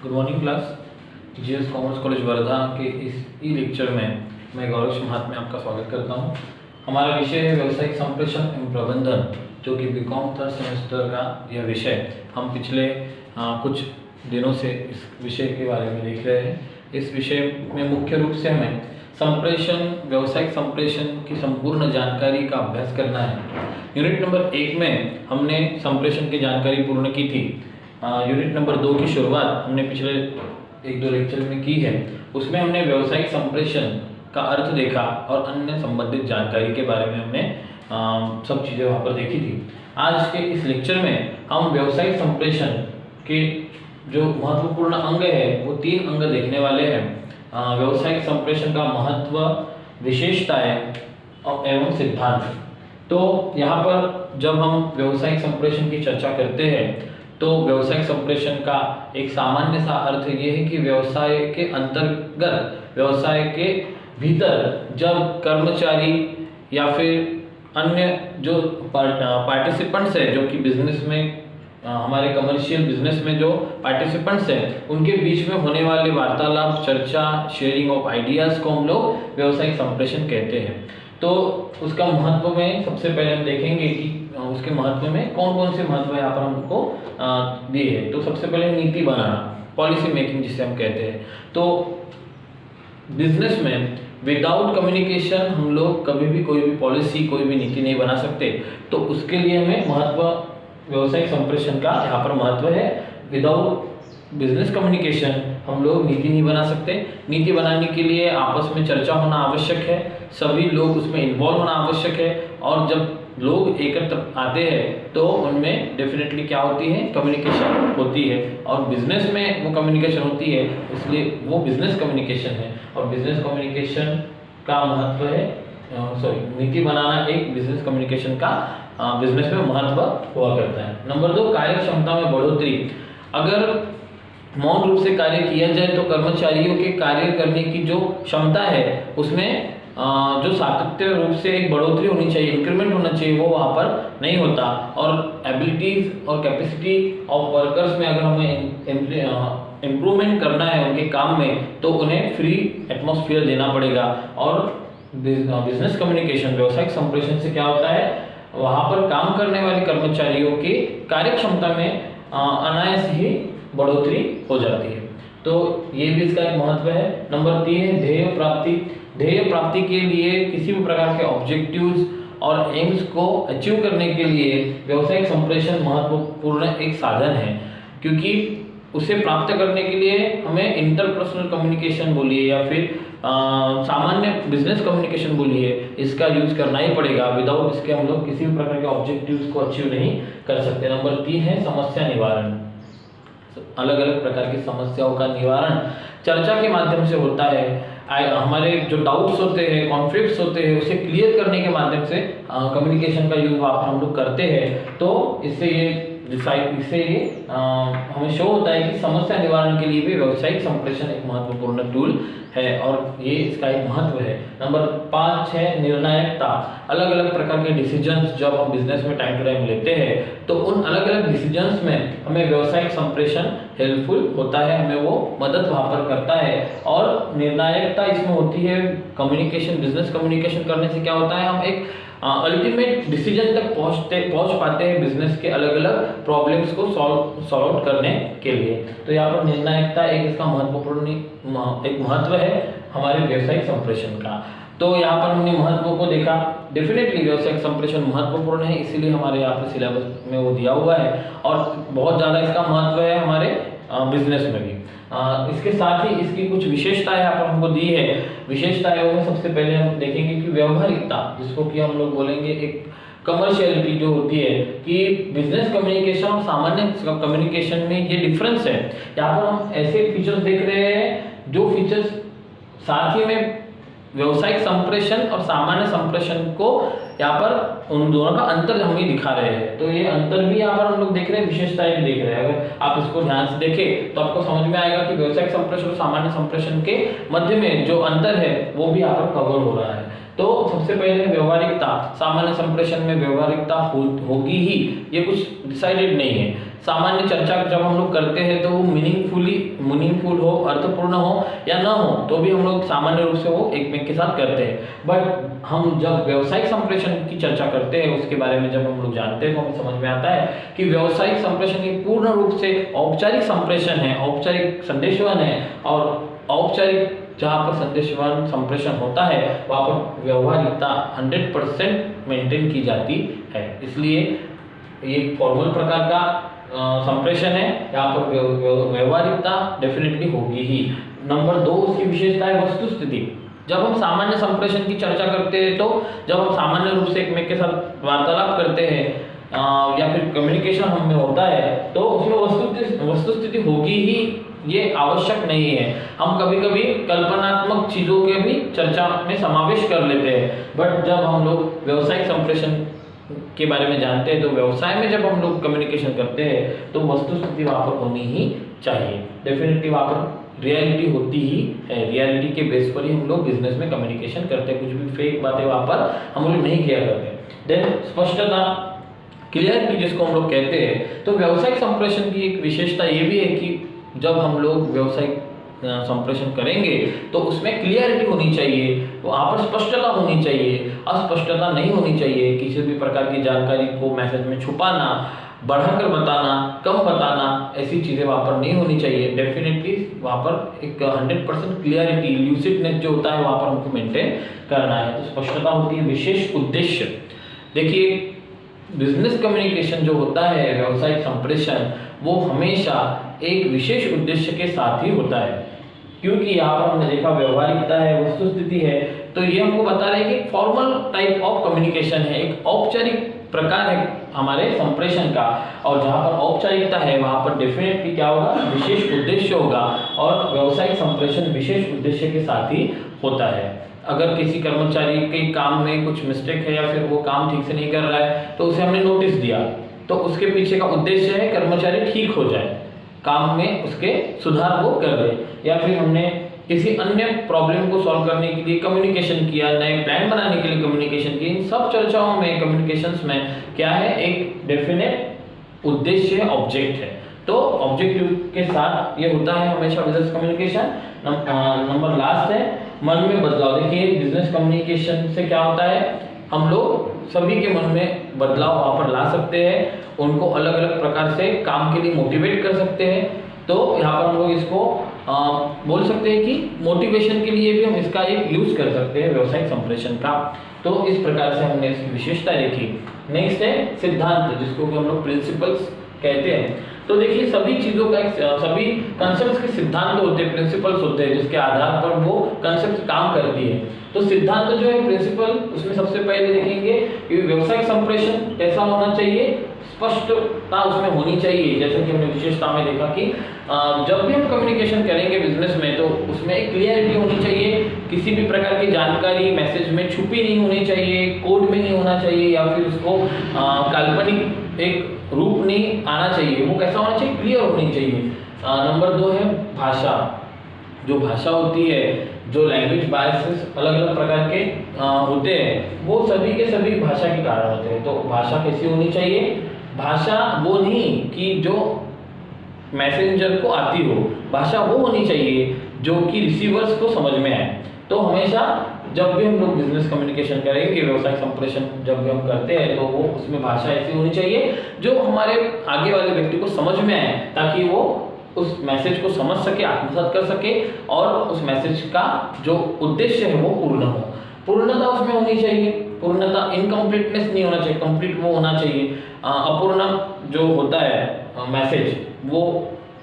Good morning class. GS commerce college Wardha के इस ई lecture में मैं गौरव महात में आपका स्वागत करता हूं। हमारा विषय है व्यावसायिक संप्रेषण एवं प्रबंधन, जो कि बीकॉम थर्ड सेमेस्टर का यह विषय हम पिछले कुछ दिनों से इस विषय के बारे में देख रहे हैं। इस विषय में मुख्य रूप से हमें संप्रेषण, व्यावसायिक संप्रेषण की संपूर्ण जानकारी का अभ्यास करना है। यूनिट नंबर 1 में हमने संप्रेषण की जानकारी पूर्ण की थी। यूनिट नंबर 2 की शुरुआत हमने पिछले 1-2 लेक्चर में की है। उसमें हमने व्यावसायिक संप्रेषण का अर्थ देखा और अन्य संबंधित जानकारी के बारे में हमने सब चीज़ें वहाँ पर देखी थी। आज के इस लेक्चर में हम व्यावसायिक संप्रेषण के जो महत्वपूर्ण अंग है वो 3 अंग देखने वाले हैं। व्यावसायिक संप्रेषण का महत्व, विशेषताएं एवं सिद्धांत। तो यहाँ पर जब हम व्यावसायिक संप्रेषण की चर्चा करते हैं तो व्यावसायिक संप्रेषण का एक सामान्य सा अर्थ ये है कि व्यवसाय के अंतर्गत, व्यवसाय के भीतर जब कर्मचारी या फिर अन्य जो पार्टिसिपेंट्स है, जो कि बिजनेस में हमारे कमर्शियल बिजनेस में जो पार्टिसिपेंट्स हैं, उनके बीच में होने वाले वार्तालाप, चर्चा, शेयरिंग ऑफ आइडियाज को हम लोग व्यावसायिक संप्रेषण कहते हैं। तो उसका महत्व में सबसे पहले हम देखेंगे कि उसके महत्व में कौन कौन से महत्व यहाँ पर हमको दिए हैं। तो सबसे पहले नीति बनाना, पॉलिसी मेकिंग जिसे हम कहते हैं। तो बिजनेस में विदाउट कम्युनिकेशन हम लोग कभी भी कोई भी पॉलिसी, कोई भी नीति नहीं बना सकते। तो उसके लिए हमें महत्व, व्यावसायिक संप्रेषण का यहाँ पर महत्व है। विदाउट बिजनेस कम्युनिकेशन हम लोग नीति नहीं बना सकते। नीति बनाने के लिए आपस में चर्चा होना आवश्यक है, सभी लोग उसमें इन्वॉल्व होना आवश्यक है। और जब लोग एकत्र आते हैं तो उनमें डेफिनेटली क्या होती है, कम्युनिकेशन होती है। और बिजनेस में वो कम्युनिकेशन होती है, इसलिए वो बिजनेस कम्युनिकेशन है। और बिजनेस कम्युनिकेशन का महत्व है, नीति बनाना एक बिजनेस कम्युनिकेशन का बिजनेस में महत्व हुआ करता है। नंबर 2, कार्य क्षमता में बढ़ोतरी। अगर मौन रूप से कार्य किया जाए तो कर्मचारियों के कार्य करने की जो क्षमता है उसमें जो सातत्य रूप से एक बढ़ोतरी होनी चाहिए, इंक्रीमेंट होना चाहिए, वो वहाँ पर नहीं होता। और एबिलिटीज और कैपेसिटी ऑफ वर्कर्स में अगर हमें इम्प्रूवमेंट करना है उनके काम में, तो उन्हें फ्री एटमॉस्फेयर देना पड़ेगा। और बिजनेस कम्युनिकेशन, व्यावसायिक संप्रेषण से क्या होता है, वहाँ पर काम करने वाले कर्मचारियों की कार्य क्षमता में अनायास ही बढ़ोतरी हो जाती है। तो ये भी इसका एक महत्व है। नंबर 3 है ध्येय प्राप्ति। ध्येय प्राप्ति के लिए किसी भी प्रकार के ऑब्जेक्टिव्स और एम्स को अचीव करने के लिए व्यावसायिक संप्रेषण महत्वपूर्ण एक साधन है, क्योंकि उसे प्राप्त करने के लिए हमें इंटरपर्सनल कम्युनिकेशन बोलिए या फिर सामान्य बिजनेस कम्युनिकेशन बोलिए, इसका यूज करना ही पड़ेगा। विदाउट इसके हम लोग किसी भी प्रकार के ऑब्जेक्टिव्स को अचीव नहीं कर सकते। नंबर 3 है समस्या निवारण। अलग अलग प्रकार की समस्याओं का निवारण चर्चा के माध्यम से होता है। हमारे जो डाउट्स होते हैं, कॉन्फ्लिक्ट्स होते हैं, उसे क्लियर करने के माध्यम से कम्युनिकेशन का यूज हम लोग करते हैं। तो इससे ये हमें शो होता है कि समस्या निवारण के लिए भी व्यावसायिक संप्रेषण एक महत्वपूर्ण टूल है और ये इसका एक महत्व है। नंबर 5 है निर्णायकता। अलग अलग प्रकार के डिसीजंस जब हम बिजनेस में टाइम टू टाइम लेते हैं तो उन अलग अलग डिसीजंस में हमें व्यावसायिक संप्रेषण हेल्पफुल होता है, हमें वो मदद वहाँ पर करता है। और निर्णायकता इसमें होती है कम्युनिकेशन, बिजनेस कम्युनिकेशन करने से क्या होता है, हम एक अल्टीमेट डिसीजन तक पहुंच पाते हैं बिजनेस के अलग अलग प्रॉब्लम्स को सॉल्व आउट करने के लिए। तो यहाँ पर निर्णायकता एक इसका महत्वपूर्ण एक महत्व है हमारे व्यावसायिक संप्रेषण का। तो यहाँ पर हमने महत्व को देखा। डेफिनेटली व्यावसायिक संप्रेषण महत्वपूर्ण है, इसीलिए हमारे यहाँ पर सिलेबस में वो दिया हुआ है और बहुत ज़्यादा इसका महत्व है हमारे बिजनेस में भी। इसके साथ ही इसकी कुछ विशेषताएं यहाँ पर हमको दी है। विशेषताओं में सबसे पहले हम देखेंगे कि व्यवहारिकता, जिसको कि हम लोग बोलेंगे एक कमर्शियलिटी जो होती है, कि बिजनेस कम्युनिकेशन और सामान्य कम्युनिकेशन में ये डिफरेंस है। यहाँ पर हम ऐसे फीचर्स देख रहे हैं जो फीचर्स साथ ही में व्यावसायिक संप्रेषण और सामान्य संप्रेषण को यहाँ पर उन दोनों का अंतर हम ही दिखा रहे हैं। तो ये अंतर भी यहाँ पर हम लोग देख रहे हैं, विशेषताएं भी देख रहे हैं। अगर आप इसको ध्यान से देखें तो आपको समझ में आएगा कि व्यावसायिक संप्रेषण और सामान्य संप्रेषण के मध्य में जो अंतर है वो भी यहाँ पर कवर हो रहा है। तो सबसे पहले व्यवहारिकता, सामान्य संप्रेषण में व्यवहारिकता होगी ही, ये कुछ डिसाइडेड नहीं है। सामान्य चर्चा जब हम लोग करते हैं तो वो मीनिंगफुल हो, अर्थपूर्ण हो या ना हो, तो भी हम लोग सामान्य रूप से वो एक के साथ करते हैं। बट हम जब व्यवसायिक संप्रेषण की चर्चा करते हैं, उसके बारे में जब हम लोग जानते हैं तो हमें समझ में आता है कि व्यवसायिक संप्रेषण ये पूर्ण रूप से औपचारिक संप्रेषण है, औपचारिक संदेशवहन है। और औपचारिक जहाँ पर संदेशवहन संप्रेषण होता है वहाँ पर व्यवहारिकता 100% मेंटेन की जाती है। इसलिए ये फॉर्मल प्रकार का संप्रेषण है, यहाँ पर व्यवहारिकता डेफिनेटली होगी ही। नंबर 2 उसकी विशेषता है वस्तुस्थिति। जब हम सामान्य संप्रेषण की चर्चा करते हैं तो जब हम सामान्य रूप से एक के साथ वार्तालाप करते हैं या फिर कम्युनिकेशन हमें होता है तो उसमें वस्तुस्थिति होगी ही, ये आवश्यक नहीं है। हम कभी कभी कल्पनात्मक चीज़ों के भी चर्चा में समावेश कर लेते हैं। बट जब हम लोग व्यवसायिक संप्रेषण के बारे में जानते हैं तो व्यवसाय में जब हम लोग कम्युनिकेशन करते हैं तो वस्तुस्थिति वहाँ पर होनी ही चाहिए। डेफिनेटली वहाँ पर रियलिटी होती ही है, रियलिटी के बेस पर ही हम लोग बिजनेस में कम्युनिकेशन करते हैं, कुछ भी फेक बातें वहाँ पर हम लोग नहीं किया करते। देन स्पष्टता, क्लियरिटी जिसको हम लोग कहते हैं, तो व्यवसायिक संप्रेषण की एक विशेषता ये भी है कि जब हम लोग व्यवसायिक संप्रेषण करेंगे तो उसमें क्लियरिटी होनी चाहिए, वहाँ पर स्पष्टता होनी चाहिए, अस्पष्टता नहीं होनी चाहिए। किसी भी प्रकार की जानकारी को मैसेज में छुपाना, बढ़ाकर बताना, कम बताना, ऐसी चीज़ें वहाँ पर नहीं होनी चाहिए। डेफिनेटली वहाँ पर एक 100% क्लियरिटी, ल्यूसिडनेस जो होता है वहाँ पर हमको मेंटेन करना है। तो स्पष्टता होती है विशेष उद्देश्य। देखिए बिजनेस कम्युनिकेशन जो होता है, व्यवसायिक संप्रेषण, वो हमेशा एक विशेष उद्देश्य के साथ ही होता है। क्योंकि यहाँ पर हमने देखा व्यवहारिकता है, वस्तुस्थिति है, तो ये हमको बता रहे हैं कि फॉर्मल टाइप ऑफ कम्युनिकेशन है, एक औपचारिक प्रकार है हमारे संप्रेषण का। और जहाँ पर औपचारिकता है वहाँ पर डेफिनेटली क्या होगा, विशेष उद्देश्य होगा। और व्यवसायिक संप्रेषण विशेष उद्देश्य के साथ ही होता है। अगर किसी कर्मचारी के काम में कुछ मिस्टेक है या फिर वो काम ठीक से नहीं कर रहा है तो उसे हमने नोटिस दिया, तो उसके पीछे का उद्देश्य है कर्मचारी ठीक हो जाए, काम में उसके सुधार वो कर दे। या फिर हमने किसी अन्य प्रॉब्लम को सॉल्व करने के लिए कम्युनिकेशन किया, नए प्लान बनाने के लिए कम्युनिकेशन किया। इन सब चर्चाओं में, कम्युनिकेशंस में क्या है, एक डेफिनेट उद्देश्य है, ऑब्जेक्ट है। तो ऑब्जेक्टिव के साथ ये होता है हमेशा बिजनेस कम्युनिकेशन। नंबर लास्ट है मन में बदलाव। देखिए बिजनेस कम्युनिकेशन से क्या होता है, हम लोग सभी के मन में बदलाव वहाँ पर ला सकते हैं, उनको अलग अलग प्रकार से काम के लिए मोटिवेट कर सकते हैं। तो यहाँ पर हम लोग इसको बोल सकते हैं कि मोटिवेशन के लिए भी हम इसका एक यूज कर सकते हैं व्यवसायिक संप्रेषण का। तो इस प्रकार से हमने इसकी विशेषता देखी। नेक्स्ट है सिद्धांत, जिसको कि हम लोग प्रिंसिपल्स कहते हैं। तो देखिए सभी चीज़ों का सभी कंसेप्ट के सिद्धांत होते हैं, प्रिंसिपल्स होते हैं, जिसके आधार पर वो कंसेप्ट काम करती है। तो सिद्धांत जो है प्रिंसिपल, उसमें सबसे पहले देखेंगे कि व्यवसायिक संप्रेषण कैसा होना चाहिए, स्पष्टता उसमें होनी चाहिए। जैसे कि हमने विशेषता में देखा कि जब भी हम कम्युनिकेशन करेंगे बिजनेस में तो उसमें एक क्लियरिटी होनी चाहिए, किसी भी प्रकार की जानकारी मैसेज में छुपी नहीं होनी चाहिए, कोड में नहीं होना चाहिए, या फिर उसको काल्पनिक एक रूप नहीं आना चाहिए। वो कैसा होना चाहिए, क्लियर होनी चाहिए। नंबर 2 है भाषा। जो भाषा होती है, जो लैंग्वेज बायसेस अलग अलग प्रकार के होते हैं, वो सभी के सभी भाषा के कारण होते हैं। तो भाषा कैसी होनी चाहिए, भाषा वो नहीं कि जो मैसेंजर को आती हो, भाषा वो होनी चाहिए जो कि रिसीवर्स को समझ में आए। तो हमेशा जब भी हम लोग बिजनेस कम्युनिकेशन करेंगे, व्यवसायिक संप्रेषण जब भी हम करते हैं, तो वो उसमें भाषा ऐसी होनी चाहिए जो हमारे आगे वाले व्यक्ति को समझ में आए, ताकि वो उस मैसेज को समझ सके, आत्मसात कर सके और उस मैसेज का जो उद्देश्य है वो पूर्ण हो। पूर्णता उसमें होनी चाहिए, पूर्णता, इनकम्प्लीटनेस नहीं होना चाहिए, कंप्लीट वो होना चाहिए। अपूर्ण जो होता है मैसेज वो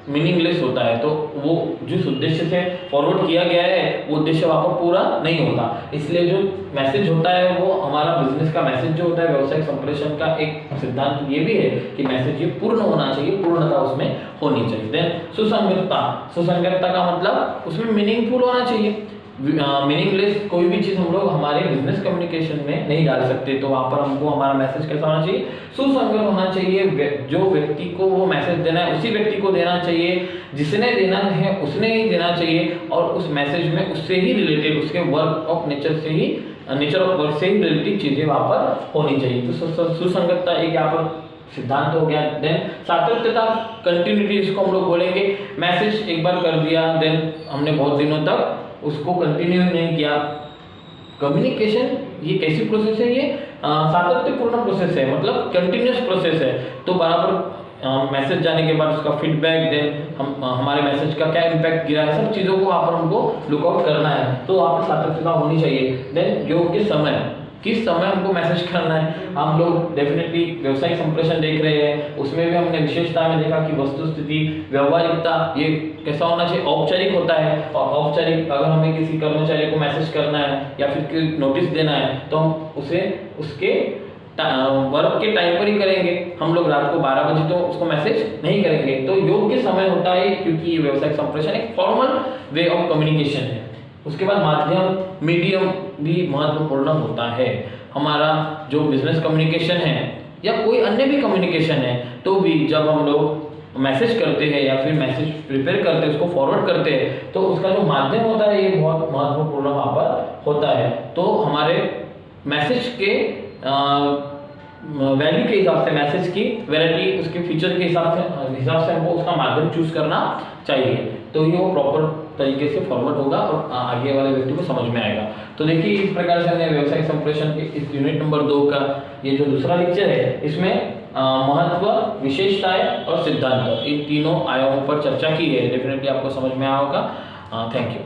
मीनिंगलेस होता है, तो वो जिस उद्देश्य से फॉरवर्ड किया गया है वो उद्देश्य वहाँ पर पूरा नहीं होता। इसलिए जो मैसेज होता है वो हमारा बिजनेस का मैसेज जो होता है, व्यवसायिक संप्रेषण का एक सिद्धांत ये भी है कि मैसेज ये पूर्ण होना चाहिए, पूर्णता उसमें होनी चाहिए। देन सुसंगतता, सुसंगतता का मतलब उसमें मीनिंगफुल होना चाहिए। मीनिंगलेस कोई भी चीज़ हम लोग हमारे बिजनेस कम्युनिकेशन में नहीं डाल सकते। तो वहाँ पर हमको हमारा मैसेज कैसा होना चाहिए, सुसंगत होना चाहिए। जो व्यक्ति को वो मैसेज देना है उसी व्यक्ति को देना चाहिए, जिसने देना है उसने ही देना चाहिए, और उस मैसेज में उससे ही रिलेटेड, उसके वर्क ऑफ नेचर से ही नेचर ऑफ वर्क से ही रिलेटेड चीजें वहां पर होनी चाहिए। तो सुसंगतता एक यहाँ पर सिद्धांत हो गया। देन सातत्यता, कंटिन्यूटी इसको हम लोग बोलेंगे। मैसेज एक बार कर दिया, देन हमने बहुत दिनों तक उसको कंटिन्यू नहीं किया। कम्युनिकेशन ये कैसी प्रोसेस है, ये सातत्यपूर्ण प्रोसेस है, मतलब कंटिन्यूअस प्रोसेस है। तो बराबर मैसेज जाने के बाद उसका फीडबैक, देन हम हमारे मैसेज का क्या इम्पैक्ट गिरा है, सब चीज़ों को वहाँ पर हमको लुकआउट करना है। तो वहाँ पर सातत्यता होनी चाहिए। देन योग्य समय, किस समय हमको मैसेज करना है। हम लोग डेफिनेटली व्यवसायिक संप्रेषण देख रहे हैं, उसमें भी हमने विशेषता में देखा कि वस्तु स्थिति, व्यवहारिकता, ये कैसा होना चाहिए, औपचारिक होता है। और औपचारिक, अगर हमें किसी कर्मचारी को मैसेज करना है या फिर नोटिस देना है तो हम उसे उसके वर्क के टाइम पर ही करेंगे। हम लोग रात को 12 बजे तो उसको मैसेज नहीं करेंगे। तो योग्य समय होता है, क्योंकि व्यवसायिक संप्रेषण एक फॉर्मल वे ऑफ कम्युनिकेशन है। उसके बाद माध्यम, मीडियम भी महत्वपूर्ण होता है। हमारा जो बिजनेस कम्युनिकेशन है या कोई अन्य भी कम्युनिकेशन है, तो भी जब हम लोग मैसेज करते हैं या फिर मैसेज प्रिपेयर करते हैं, उसको फॉरवर्ड करते हैं, तो उसका जो माध्यम होता है ये बहुत महत्वपूर्ण वहाँ पर होता है। तो हमारे मैसेज के वैल्यू के हिसाब से, मैसेज की वैरायटी, उसके फीचर के हिसाब से हमको उसका माध्यम चूज करना चाहिए। तो ये वो प्रॉपर तरीके से फॉरवर्ड होगा और आगे वाले व्यक्ति को समझ में आएगा। तो देखिए इस प्रकार से हमने व्यवसायिक संप्रेषण के इस यूनिट नंबर 2 का ये जो दूसरा लेक्चर है, इसमें महत्व, विशेषताएं और सिद्धांत, इन तीनों आयामों पर चर्चा की है। डेफिनेटली आपको समझ में आया होगा। Thank you.